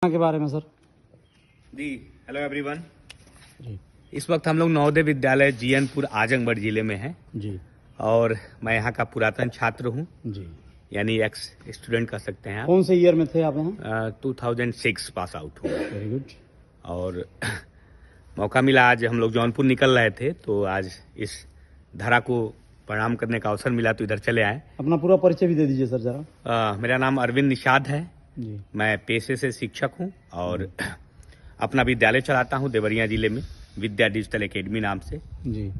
के बारे में सर जी। Hello everyone. इस वक्त हम लोग नवोदय विद्यालय जीयनपुर आजमगढ़ जिले में हैं जी। और मैं यहाँ का पुरातन छात्र हूँ जी, यानी एक्स स्टूडेंट कह सकते हैं आप। कौन से ईयर में थे आप यहाँ? 2006 पास आउट हूँ। Very good. और मौका मिला, आज हम लोग जौनपुर निकल रहे थे तो आज इस धरा को प्रणाम करने का अवसर मिला तो इधर चले आए। अपना पूरा परिचय भी दे दीजिए सर जरा। मेरा नाम अरविंद निषाद है जी। मैं पेशे से शिक्षक हूँ और अपना विद्यालय चलाता हूँ देवरिया जिले में, विद्या डिजिटल एकेडमी नाम से। जी।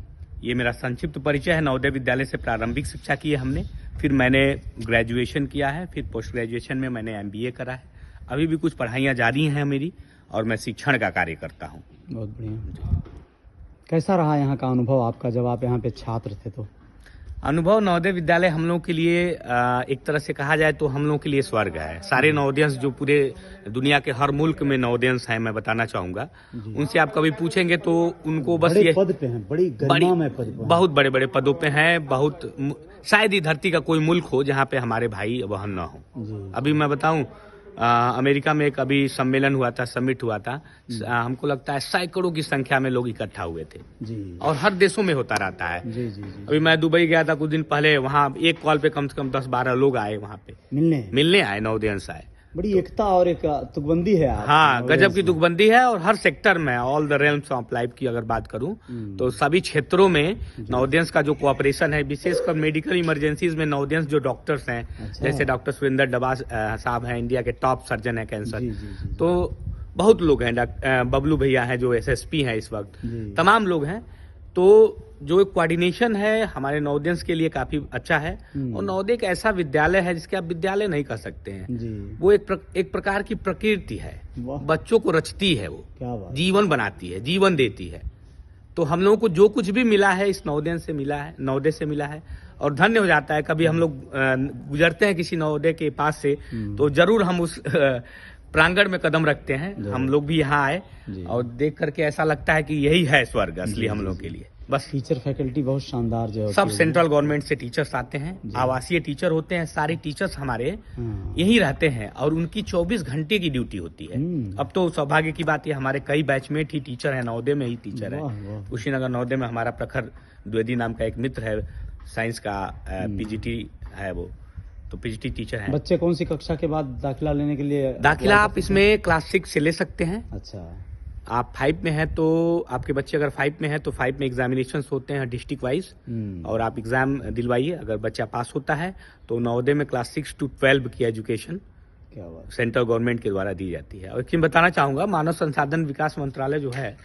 ये मेरा संक्षिप्त परिचय है। नवोदय विद्यालय से प्रारंभिक शिक्षा की है हमने, फिर मैंने ग्रेजुएशन किया है, फिर पोस्ट ग्रेजुएशन में मैंने MBA करा है। अभी भी कुछ पढ़ाइयाँ जारी हैं मेरी और मैं शिक्षण का कार्य करता हूँ। बहुत बढ़िया। कैसा रहा यहाँ का अनुभव आपका जब आप यहाँ पे छात्र थे? तो अनुभव, नवोदय विद्यालय हम लोगों के लिए एक तरह से कहा जाए तो हम लोगों के लिए स्वर्ग है। सारे नवोदयंस जो पूरे दुनिया के हर मुल्क में नवोदयंस हैं, मैं बताना चाहूंगा, उनसे आप कभी पूछेंगे तो उनको बस ये पद पे हैं, बड़ी गरिमा में पद पे हैं। बहुत बड़े बड़े पदों पे हैं। बहुत शायद ही धरती का कोई मुल्क हो जहाँ पे हमारे भाई बहन न हो। अभी मैं बताऊं, अमेरिका में एक अभी सम्मेलन हुआ था, समिट हुआ था। हमको लगता है सैकड़ों की संख्या में लोग इकट्ठा हुए थे जी। और हर देशों में होता रहता है। जी, जी, जी। अभी मैं दुबई गया था कुछ दिन पहले, वहाँ एक कॉल पे कम से कम 10-12 लोग आए, वहाँ पे मिलने आए, नवोदयंस आए। बड़ी एकता और एक तुकबंदी है। हाँ, गजब की तुकबंदी है। और हर सेक्टर में, all the realms of life की अगर बात करूं तो सभी क्षेत्रों में नवोदयंस का जो कोऑपरेशन है, विशेषकर मेडिकल इमरजेंसीज में नवोदयंस जो डॉक्टर्स हैं, जैसे डॉक्टर सुरेंद्र डबास साहब हैं, इंडिया के टॉप सर्जन है कैंसर। तो बहुत लोग हैं, बबलू भैया हैं जो SSP हैं इस वक्त, तमाम लोग हैं। तो जो एक कोऑर्डिनेशन है हमारे नवोदयंस के लिए काफी अच्छा है। और नवोदय एक ऐसा विद्यालय है जिसके आप विद्यालय नहीं कह सकते हैं। वो एक प्रकार की प्रकृति है, बच्चों को रचती है, वो जीवन बनाती है, जीवन देती है। तो हम लोगों को जो कुछ भी मिला है इस नवोदय से मिला है, नवोदय से मिला है और धन्य हो जाता है। कभी हम लोग गुजरते हैं किसी नवोदय के पास से तो जरूर हम उस प्रांगण में कदम रखते हैं। हम लोग भी यहाँ आए और देख करके ऐसा लगता है कि यही है स्वर्ग असली हम लोग के लिए। बस टीचर फैकल्टी बहुत शानदार जो है, सब सेंट्रल गवर्नमेंट से टीचर्स आते हैं, आवासीय टीचर होते हैं। सारे टीचर्स हमारे यहीं रहते हैं और उनकी 24 घंटे की ड्यूटी होती है। अब तो सौभाग्य की बात है, हमारे कई बैचमेट ही टीचर हैं, नवोदय में ही टीचर है। कुशीनगर नवोदय में हमारा प्रखर द्विवेदी नाम का एक मित्र है, साइंस का PGT है, वो तो PGT टीचर है। बच्चे कौन सी कक्षा के बाद दाखिला लेने के लिए? दाखिला आप इसमें क्लास 6 से ले सकते हैं। अच्छा। आप 5 में हैं तो आपके बच्चे अगर 5 में हैं तो 5 में एग्जामिनेशंस होते हैं डिस्ट्रिक्ट वाइज और आप एग्जाम दिलवाइए। अगर बच्चा पास होता है तो नवोदय में क्लास 6 to 12 की एजुकेशन सेंट्रल गवर्नमेंट के द्वारा दी जाती है। और लेकिन बताना चाहूंगा, मानव संसाधन विकास मंत्रालय जो है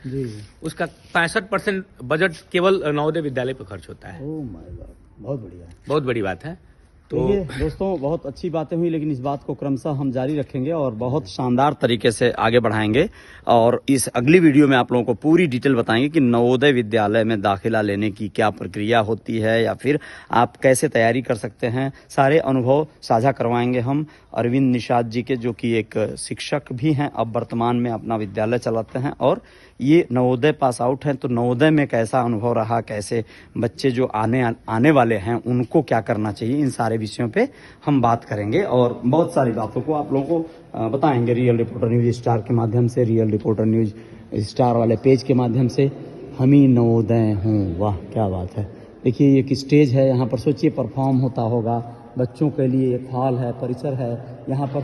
उसका 65% बजट केवल नवोदय विद्यालय पर खर्च होता है। ओह माय गॉड, बहुत बढ़िया, बहुत बड़ी बात है। तो दोस्तों, बहुत अच्छी बातें हुई, लेकिन इस बात को क्रमशः हम जारी रखेंगे और बहुत शानदार तरीके से आगे बढ़ाएंगे। और इस अगली वीडियो में आप लोगों को पूरी डिटेल बताएंगे कि नवोदय विद्यालय में दाखिला लेने की क्या प्रक्रिया होती है या फिर आप कैसे तैयारी कर सकते हैं। सारे अनुभव साझा करवाएंगे हम अरविंद निषाद जी के, जो कि एक शिक्षक भी हैं, अब वर्तमान में अपना विद्यालय चलाते हैं और ये नवोदय पास आउट हैं। तो नवोदय में कैसा अनुभव रहा, कैसे बच्चे जो आने वाले हैं उनको क्या करना चाहिए, इन सारे विषयों पे हम बात करेंगे और बहुत सारी बातों को आप लोगों को बताएंगे रियल रिपोर्टर न्यूज स्टार के माध्यम से, रियल रिपोर्टर न्यूज स्टार वाले पेज के माध्यम से। हम ही नवोदय हूँ, वाह क्या बात है। देखिए एक स्टेज है, यहाँ पर सोचिए परफॉर्म होता होगा, बच्चों के लिए एक हॉल है, परिसर है। यहाँ पर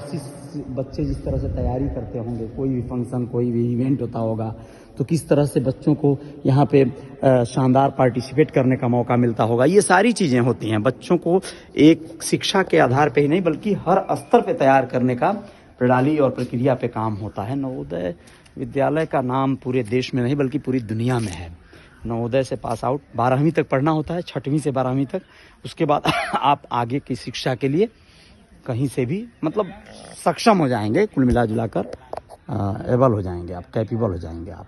बच्चे जिस तरह से तैयारी करते होंगे, कोई भी फंक्शन, कोई भी इवेंट होता होगा तो किस तरह से बच्चों को यहाँ पे शानदार पार्टिसिपेट करने का मौका मिलता होगा। ये सारी चीज़ें होती हैं बच्चों को एक शिक्षा के आधार पे ही नहीं बल्कि हर स्तर पे तैयार करने का प्रणाली और प्रक्रिया पे काम होता है। नवोदय विद्यालय का नाम पूरे देश में नहीं बल्कि पूरी दुनिया में है। नवोदय से पास आउट 12वीं तक पढ़ना होता है, 6वीं से 12वीं तक। उसके बाद आप आगे की शिक्षा के लिए कहीं से भी मतलब सक्षम हो जाएंगे, कुल मिला जुलाकर एबल हो जाएंगे आप, कैपेबल हो जाएंगे आप।